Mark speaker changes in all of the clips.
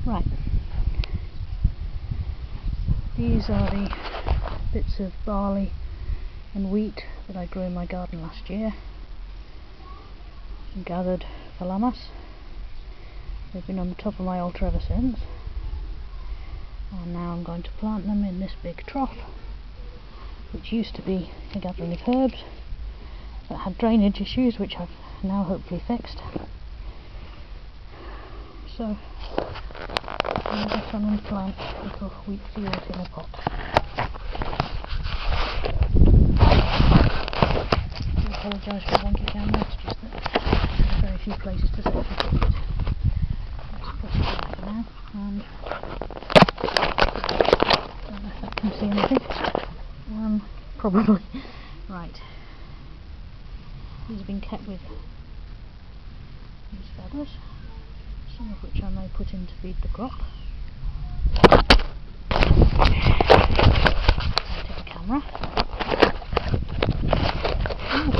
Speaker 1: Right, these are the bits of barley and wheat that I grew in my garden last year and gathered for Lammas. They've been on the top of my altar ever since, and now I'm going to plant them in this big trough, which used to be a gathering of herbs that had drainage issues, which I've now hopefully fixed. So I'm going to get on and plant little wheat fields in a pot. I apologise for the wonky camera, it's just that there are very few places to safely put it. Let's put it back for now, and don't know if that can see anything. Probably. Right. These have been kept with these feathers, some of which I may put in to feed the crop. Into the camera. Oh,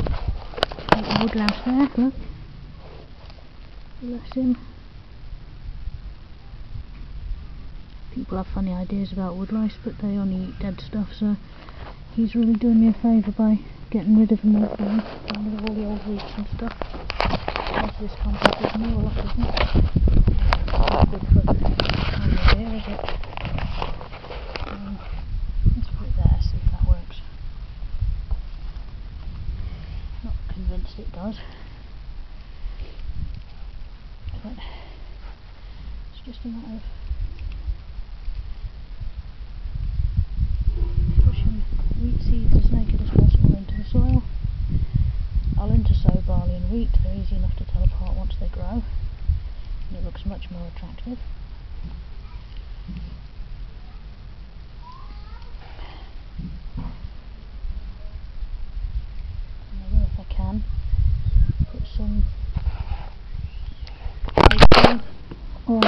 Speaker 1: woodlouse there, look. Bless him. People have funny ideas about woodlice, but they only eat dead stuff, so he's really doing me a favour by getting rid of them all, getting rid of all the old roots and stuff. Most of this compost is new, a lot isn't. Not good for time of year, is it? Let's put it there, see if that works. Not convinced it does, but it's just a matter of pushing wheat seeds as naked as possible into the soil. I'll intersow barley and wheat, they're easy enough to tell apart once they grow, and it looks much more attractive. And I will, if I can, put some or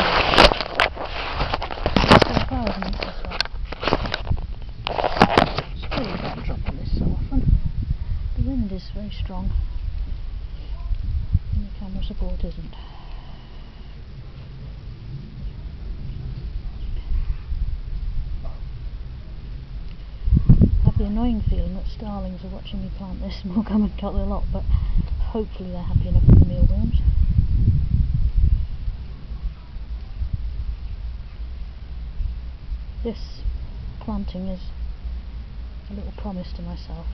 Speaker 1: suppose I'm dropping this so often. The wind is very strong and the camera support isn't. I have the annoying feeling that starlings are watching me plant this and will come and cut the lot, but hopefully they're happy enough with the mealworms. This planting is a little promise to myself.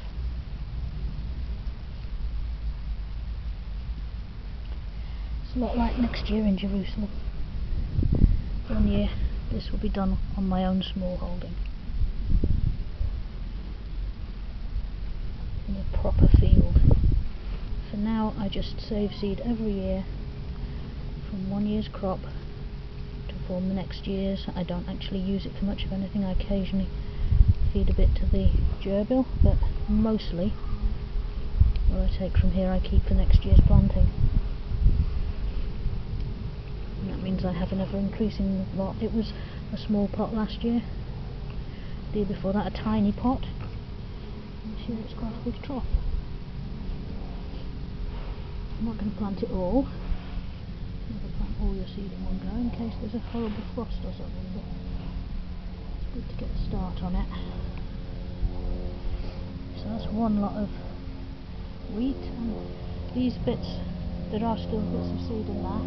Speaker 1: It's a lot like next year in Jerusalem. 1 year this will be done on my own small holding, in a proper field. For now I just save seed every year from 1 year's crop to form the next year's. I don't actually use it for much of anything. I occasionally feed a bit to the gerbil, but mostly what I take from here I keep for next year's planting. And that means I have an ever increasing lot. It was a small pot last year, the year before that a tiny pot, and this year it's quite a big trough. I'm not going to plant it all. Never plant all your seed in one go in case there's a horrible frost or something, but it's good to get a start on it. So that's one lot of wheat, and these bits, there are still bits of seed in there.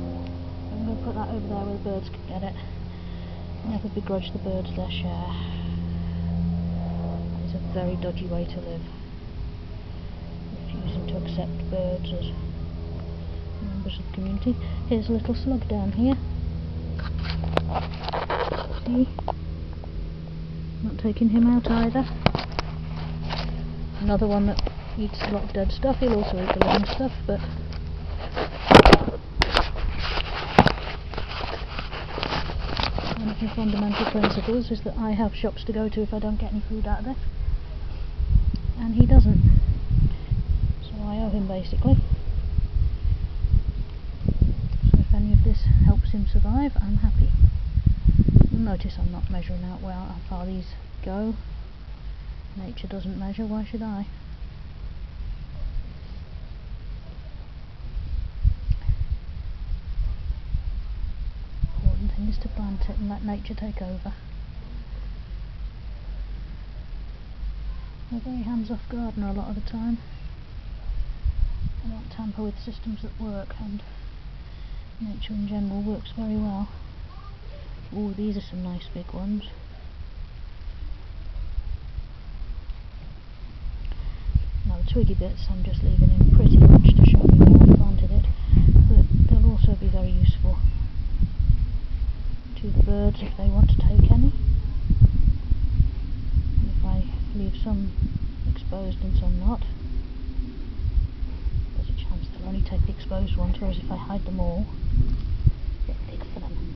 Speaker 1: I'm going to put that over there where the birds can get it. Never begrudge the birds their share. It's a very dodgy way to live, refusing to accept birds as members of the community. Here's a little slug down here. See? Not taking him out either. Another one that eats a lot of dead stuff. He'll also eat the living stuff, but one of the fundamental principles is that I have shops to go to if I don't get any food out of it, and he doesn't, so I owe him basically. So if any of this helps him survive, I'm happy. You'll notice I'm not measuring out how far these go. Nature doesn't measure, why should I? Important thing is to plan plant it and let nature take over. I'm a very hands-off gardener a lot of the time. I don't tamper with systems that work, and nature in general works very well. Oh, these are some nice big ones. Now the twiggy bits I'm just leaving in pretty much to show you where I planted it, but they'll also be very useful to the birds if they want to take any. And if I leave some exposed and some not, there's a chance they'll only take the exposed ones, whereas if I hide them all, they're big for them.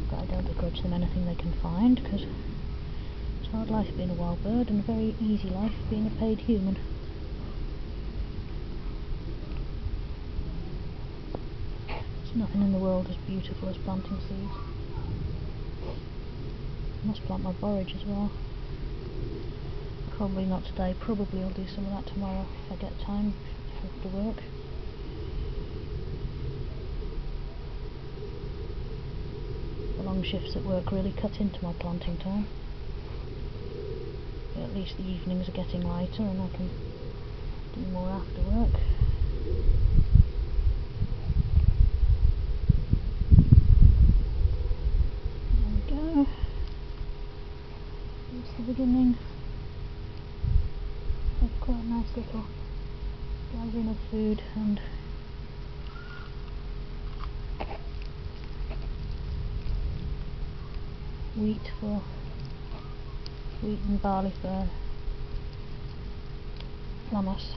Speaker 1: But I don't begrudge them anything they can find, because it's hard life being a wild bird and a very easy life being a paid human. There's nothing in the world as beautiful as planting seeds. I must plant my borage as well. Probably not today, probably I'll do some of that tomorrow if I get time after work. The long shifts at work really cut into my planting time. But at least the evenings are getting lighter and I can do more after work. There we go. That's the beginning of quite a nice little gathering of food and wheat and barley for Lammas.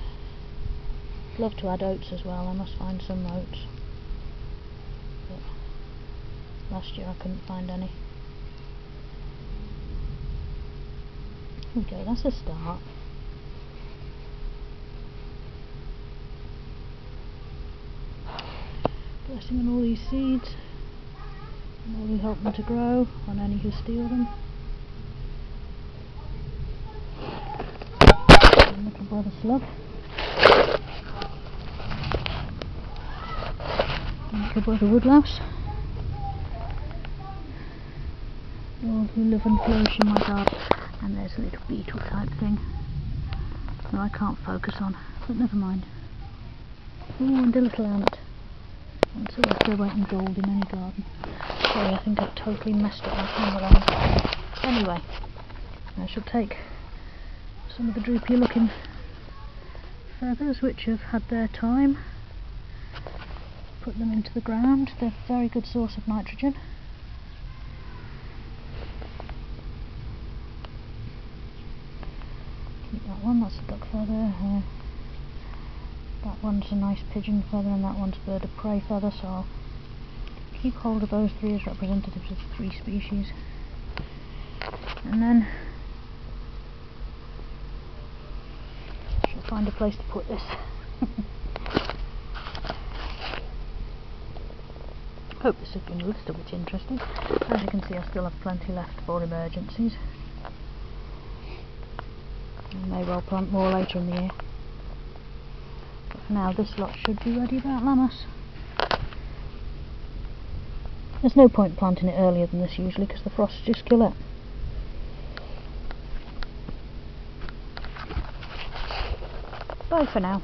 Speaker 1: I'd love to add oats as well. I must find some oats, but last year I couldn't find any. Here we go, that's a start. Blessing on all these seeds and all who help them to grow, on any who steal them. And little brother slug. And little brother woodlouse. All who live and flourish in my garden. And there's a little beetle type thing that I can't focus on, but never mind. Oh, and a little ant. That's also white and gold in any garden. Sorry, I think I've totally messed up my camera lens. Anyway, I shall take some of the droopy looking feathers which have had their time, put them into the ground. They're a very good source of nitrogen. Keep that one, that's a duck feather. That one's a nice pigeon feather and that one's a bird of prey feather, so I'll keep hold of those three as representatives of 3 species. And then I shall find a place to put this. Hope this has been a little bit interesting. As you can see, I still have plenty left for emergencies. I may well plant more later in the year. But for now, this lot should be ready about Lammas. There's no point planting it earlier than this usually, because the frosts just kill it. Bye for now.